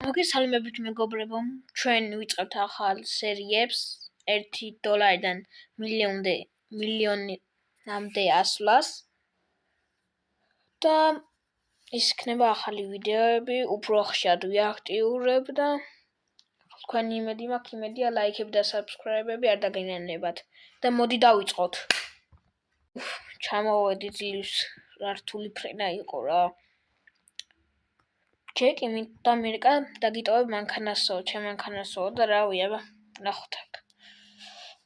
მოგესალმებით მეგობრებო, ჩვენ ვიწყებთ ახალ სერიებს $1-დან მილიონამდე ასვლას და ის იქნება ახალი ვიდეოები, უფრო ხშირად ვიაქტიურებ და თქვენი იმედია ლაიქები და საბსკრაიბები არ დაგენანებათ და მოდი დავიწყოთ. ჩამოვედი ძლივს რართული ფრენა იყო რა. ჯეკი და მირკა დაგიტოვებ მანქანასო, ჩემ მანქანასო და რავია, ნახოთ აქ.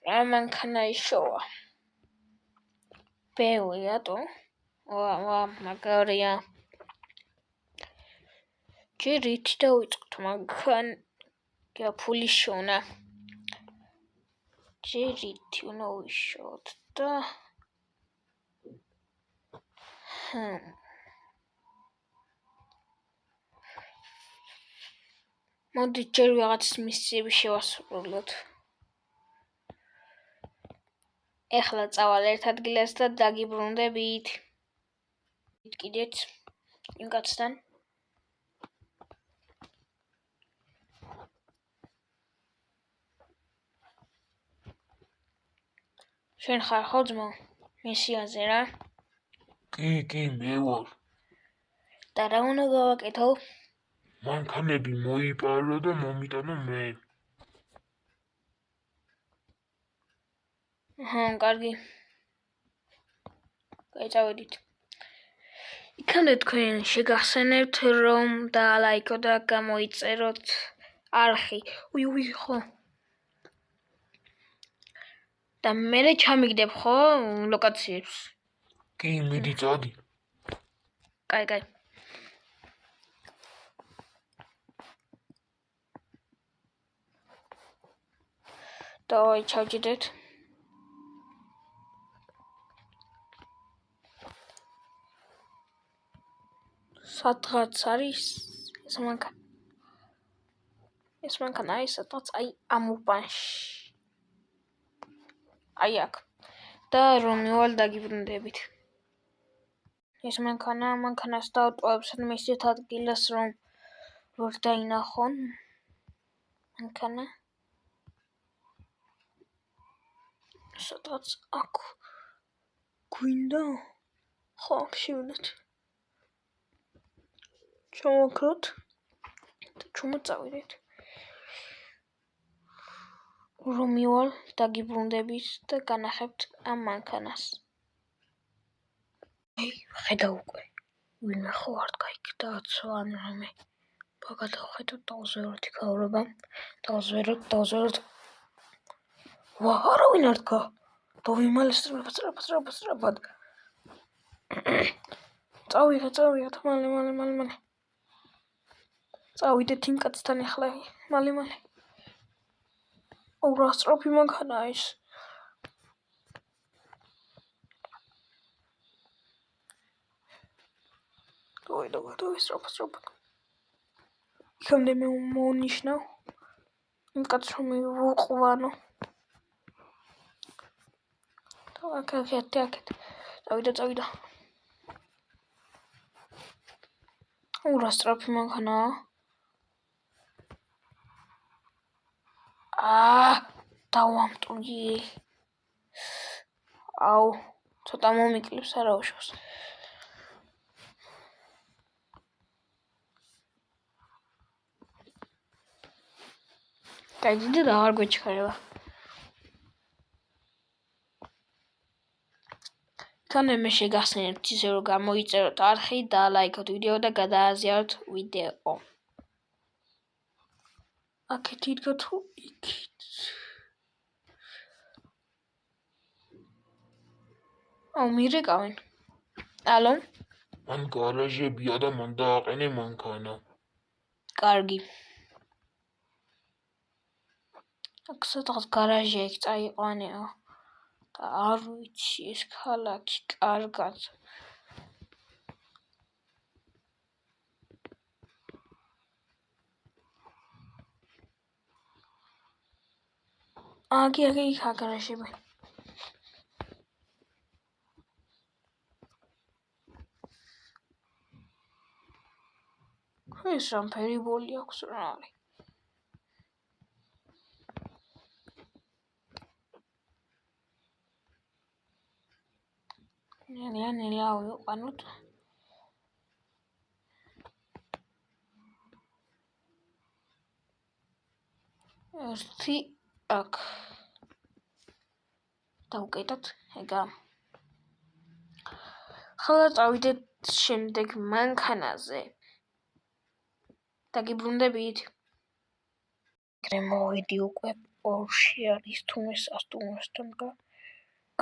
რა მანქანა ისოვა. ბევრი რატო? ვა, მაგარია. ჯერით დავიწყოთ მანქანა ფული შონა. ჯერით ვიშოთ და მოდი ჯერ ვიღაც მისიები შევასრულოთ. ეხლა წავალ ერთ ადგილას და დაგიბრუნდებით. კიდეც იმ კაცთან. შენ ხარ ხო ძმო? მისიაზე რა? კი, მე ვარ. და რა უნდა გავაკეთო? მანქანები მოიპარო და მომიტანო მე. კარგი. გაიწავედით. იქამდე თქვენ შეგახსენებთ რომ დაალაიქოთ და გამოიწეროთ არხი. ხო. და მე ჩამიგდებ ხო ლოკაციებს? კი, მიდი წადი. კაი. დავაი ჩავჯდეთ. სადღაც არის ეს მანქანა. ეს მანქანა არის სადღაც ამ უბანში. აქ. და რომ მივალ დაგიბრუნდებით. ეს მანქანას დავტოვებ სადმე ისეთ ადგილას რომ ვერ დაინახონ. მანქანა. სადღაც აქ. გვინდა? ხო, შევიდეთ. ჩამოვაქროთ და ჩამოწავიდეთ. რომ მივალ დაგიბრუნდებით და განახებთ ამ მანქანას. ხედავ უკვე. ვინმე ხო არ გაიქ დააცვა ან რამე. გადავხედოთ დავზვეროთ იქაურობა. დავზვეროთ. ვა, არავინ არ დგა. დავიმალე სწრაფად. წავიღეთ მალე. წავიდეთ იმ კაცთან ახლა მალე. რა სწრაფი მანქანაა ეს. დავი სწრაფად. იქამდე მე მოუნიშნავ. იმ კაცს რომ მივუყვანო. აქეთ. წავიდა. რა სწრაფი მანქანაა. დავამტვრიე. ცოტა მომიკლებს არა უშავს. გაიძინე და არ გვეჩქარება. ქანე მე შეგახსენებთ ისე რომ გამოიწეროთ არხი და ლაიქოთ ვიდეო და გადააზიაროთ ვიდეო. აქეთ იდგა თუ იქით. მირეკავენ. ალო? მან გარაჟებია და მან დააყენე მანქანა. კარგი. აქ სადღაც გარაჟი აქვს წაიყვანეო. და არ ვიცი ეს ქალაქი კარგად. იქ გარაჟები. ეს რამფერი ბოლი აქვს რა არის? ნელა ავიყვანოთ. ერთი აქ. დავუკეთოთ ეგა. ხოლო წავიდეთ შემდეგ მანქანაზე. დაგიბრუნდებით. ეგრე მოვიდი უკვე პორში არის თუმეს ასტუმროსთან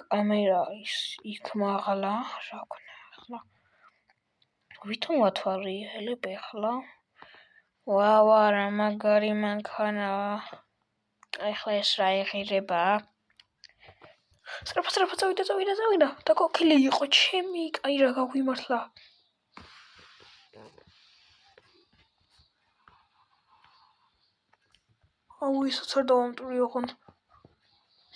კამერა ის იქ მაღლა რა ქნა ახლა ვითომ ვათვალიერებ ახლა ვა რა მაგარი მანქანა ახლა ეს რა ეღირება სრაფად წავიდა და კოქილი იყო ჩემი კაი რა გაგვიმართლა აუ ისაც არ დავამტვრიო ხონდ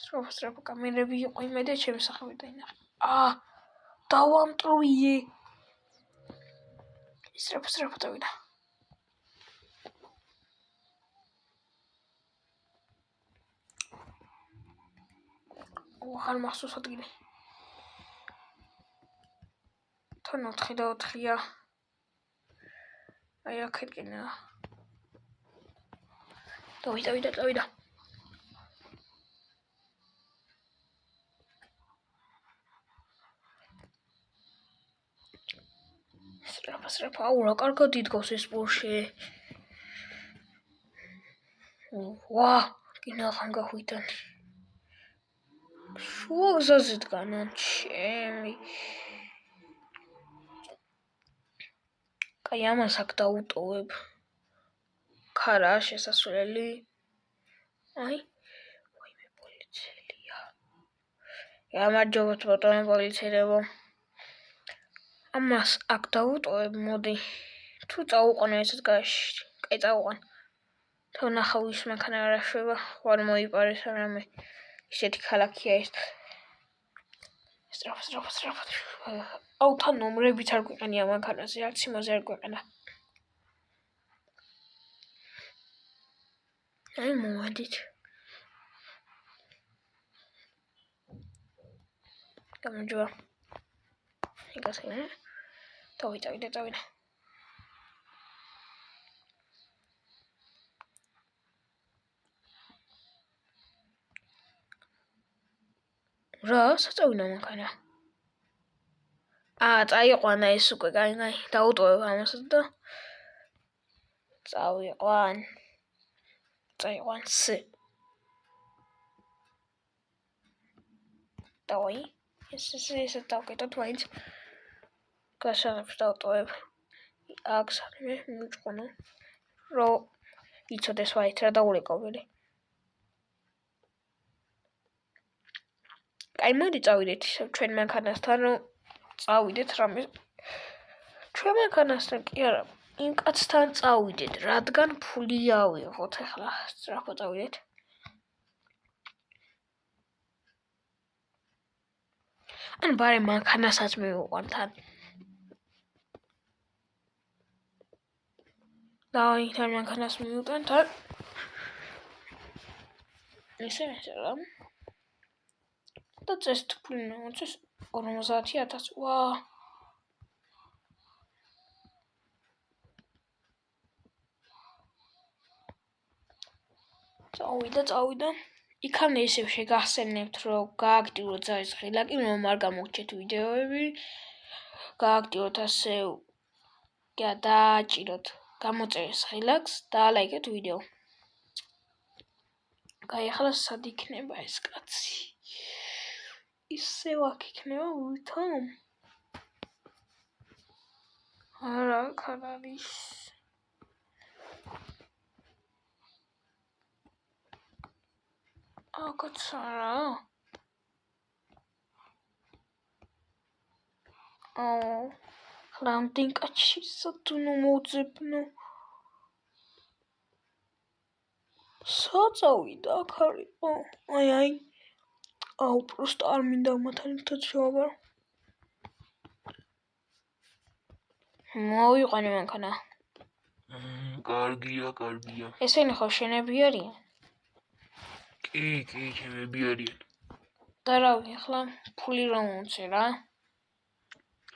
სრაფად კამერები იყო იმედია ჩემი სახელი დაინახე დავამტვრიე სრაფად წავიდა ახალ მახსოვს ადგილი თან 4 და 4-ია აი აქეთკენა დავიდა სრაფა აუ რა კარგად იდგავს ეს პორშე ვა კინახან გახვიდან შუა გზაზე დგანან ჩემი კაი ამას აქ დაუტოვებ ქარა შესასვლელი აი ვაიმე პოლიციელია გამარჯობათ ბატონო პოლიციელებო ამას აქ დაუტოვებ მოდი თუ წაუყვანო ესეთ გაში კაი წაუყვან თუ ნახავ ის მანქანა არ აშვება ვარ მოიპარეს რამე ისეთი ქალაქია ეს სტრაფად აუ თან ნომრებიც არ გვიყენია მანქანაზე არც იმაზე არ გვიყენა აი მოვედით გამარჯობა იგასინე დავიდა რა საწავინა მანქანა წაიყვანა ეს უკვე კაი დაუტოვებ ამასაც და წაიყვან დავაი ეს დავკეთოთ მაინც გასაღებს დავტოვებ აქ საქმე მიუჭყონო რო იცოდეს ვაით რა დაურეკაველი კაი მოდი წავიდეთ ჩვენ მანქანასთან რომ წავიდეთ რამე ჩვენ მანქანასთან კი არა იმ კაცთან წავიდეთ რადგან ფული ავიღოთ ახლა სწრაფად წავიდეთ ან ბარე მანქანასაც მივუყვან თან დავაი თან მანქანას მივუტან თან ესე რა და წესთ ფული მომწეს 50,000 ვა წავიდა იქამდე ისევ შეგახსენებთ რომ გააქტიუროთ ზარის ღილაკი რომ არ გამოგჩეთ ვიდეოები გააქტიუროთ ასე დააჭიროთ გამოწერეს ღილაკს და ლაიქეთ ვიდეო კაი ახლა სად იქნება ეს კაცი ისევ აქ იქნება ვითომ არა ქარალის აკაცარა რამდენ კაცი სათუნო მოძებნო საწავიდა აქ არისო აი აუ პროსტა არ მინდა მათთან ერთად შევაბარო მოვიყვანე მანქანა კარგია. ესენი ხო შენები არიან? კი, ჩემები არიან. და რავი, ახლა ფული რომ უცე რა?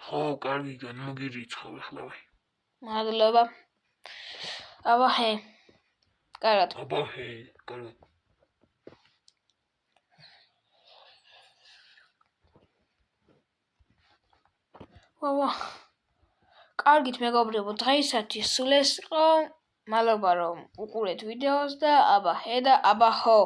ხო, კარგი, განმოგირიცხავ ახლავე. მადლობა. აბა ჰე. კარგად. აბა ჰე, კარგად. ვა. კარგით მეგობრებო, დღეისათვის სულ ეს იყო. მადლობა რომ უყურეთ ვიდეოს და აბა ჰე და აბა ჰო.